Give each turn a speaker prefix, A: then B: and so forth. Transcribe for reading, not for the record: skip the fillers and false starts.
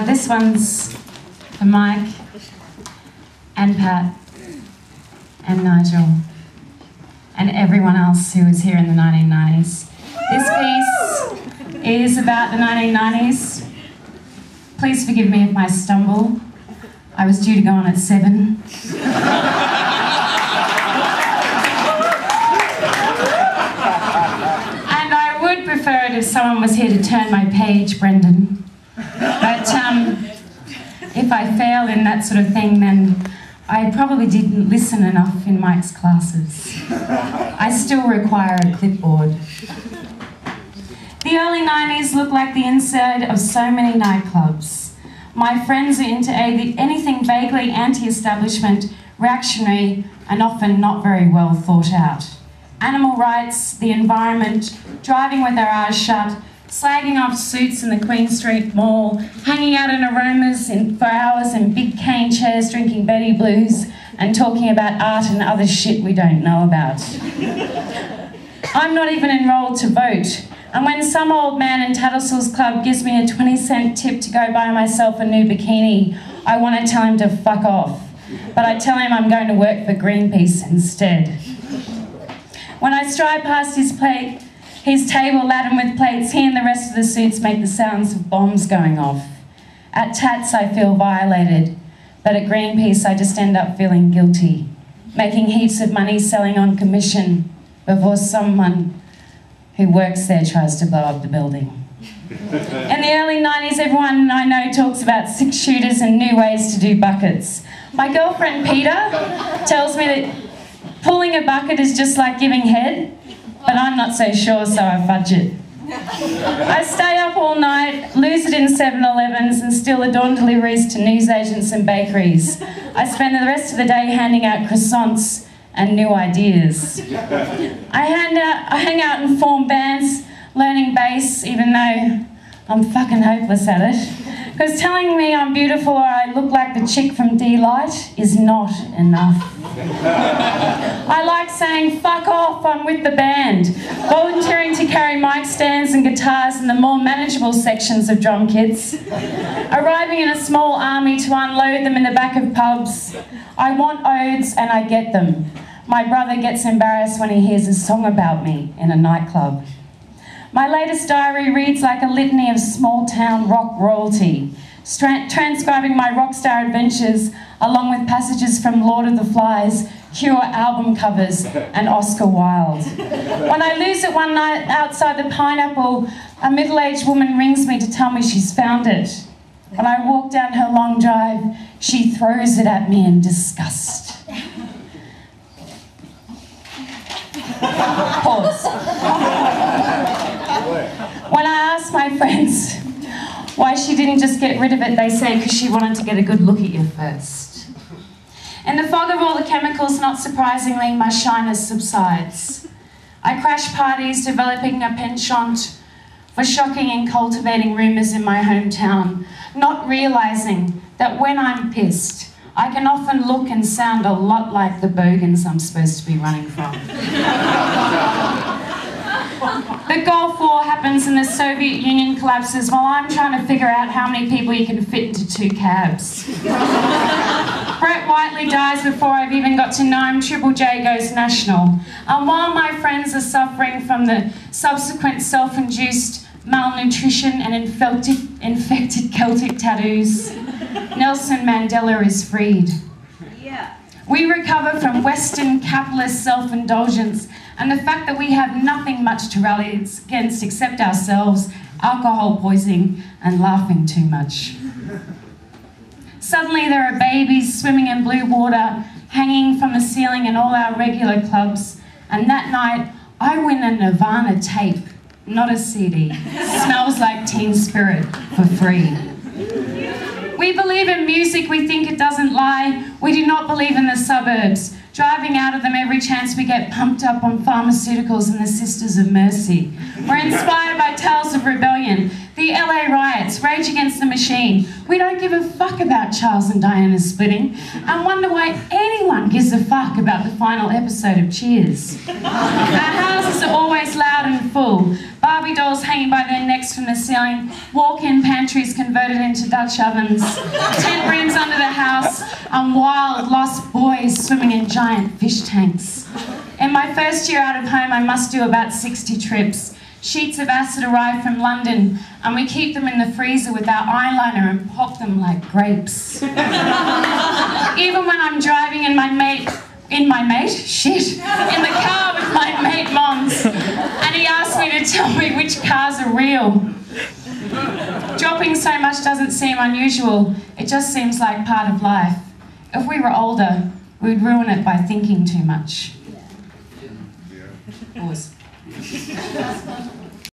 A: This one's for Mike and Pat and Nigel and everyone else who was here in the 1990s. This piece is about the 1990s. Please forgive me if I stumble. I was due to go on at 7. And I would prefer it if someone was here to turn my page, Brendan. But if I fail in that sort of thing, then I probably didn't listen enough in Mike's classes. I still require a clipboard. The early 90s looked like the inside of so many nightclubs. My friends are into anything vaguely anti-establishment, reactionary, and often not very well thought out. Animal rights, the environment, driving with our eyes shut, slagging off suits in the Queen Street Mall, hanging out in aromas for hours in big cane chairs drinking Betty Blues, and talking about art and other shit we don't know about. I'm not even enrolled to vote. And when some old man in Tattersalls Club gives me a 20-cent tip to go buy myself a new bikini, I want to tell him to fuck off. But I tell him I'm going to work for Greenpeace instead. When I stride past his table laden with plates, he and the rest of the suits make the sounds of bombs going off. At Tats I feel violated, but at Greenpeace I just end up feeling guilty, making heaps of money selling on commission before someone who works there tries to blow up the building. In the early 90s, everyone I know talks about 6-shooters and new ways to do buckets. My girlfriend Peter tells me that pulling a bucket is just like giving head, but I'm not so sure, so I fudge it. I stay up all night, lose it in 7-Elevens and steal the dawn deliveries to newsagents and bakeries. I spend the rest of the day handing out croissants and new ideas. I hang out and form bands, learning bass, even though I'm fucking hopeless at it. Because telling me I'm beautiful or I look like the chick from D-Light is not enough. I like saying, fuck off, I'm with the band, volunteering to carry mic stands and guitars in the more manageable sections of drum kits, arriving in a small army to unload them in the back of pubs. I want odes and I get them. My brother gets embarrassed when he hears a song about me in a nightclub. My latest diary reads like a litany of small-town rock royalty, transcribing my rock star adventures along with passages from Lord of the Flies, Cure album covers, and Oscar Wilde. When I lose it one night outside the Pineapple, a middle-aged woman rings me to tell me she's found it. When I walk down her long drive, she throws it at me in disgust. Pause. When I ask my friends why she didn't just get rid of it, they say because she wanted to get a good look at you first. In the fog of all the chemicals, not surprisingly, my shyness subsides. I crash parties, developing a penchant for shocking and cultivating rumours in my hometown, not realising that when I'm pissed, I can often look and sound a lot like the bogans I'm supposed to be running from. The Gulf War happens and the Soviet Union collapses while I'm trying to figure out how many people you can fit into 2 cabs. Brett Whiteley dies before I've even got to know him. Triple J goes national. And while my friends are suffering from the subsequent self-induced malnutrition and infected Celtic tattoos, Nelson Mandela is freed. Yeah. We recover from Western capitalist self-indulgence and the fact that we have nothing much to rally against except ourselves, alcohol poisoning, and laughing too much. Suddenly there are babies swimming in blue water, hanging from the ceiling in all our regular clubs, and that night I win a Nirvana tape, not a CD. Smells like Teen Spirit for free. We believe in music, we think it doesn't lie. We do not believe in the suburbs, driving out of them every chance we get pumped up on pharmaceuticals and the Sisters of Mercy. We're inspired by tales of rebellion. The The LA riots, Rage Against the Machine. We don't give a fuck about Charles and Diana's splitting and wonder why anyone gives a fuck about the final episode of Cheers. Our houses are always loud and full. Barbie dolls hanging by their necks from the ceiling, walk-in pantries converted into Dutch ovens, tent rooms under the house, and wild, lost boys swimming in giant fish tanks. In my first year out of home, I must do about 60 trips. Sheets of acid arrive from London, and we keep them in the freezer with our eyeliner and pop them like grapes. Even when I'm driving in in the car with my mate Mons, and he asks me to tell me which cars are real. Dropping so much doesn't seem unusual, it just seems like part of life. If we were older, we'd ruin it by thinking too much. Pause.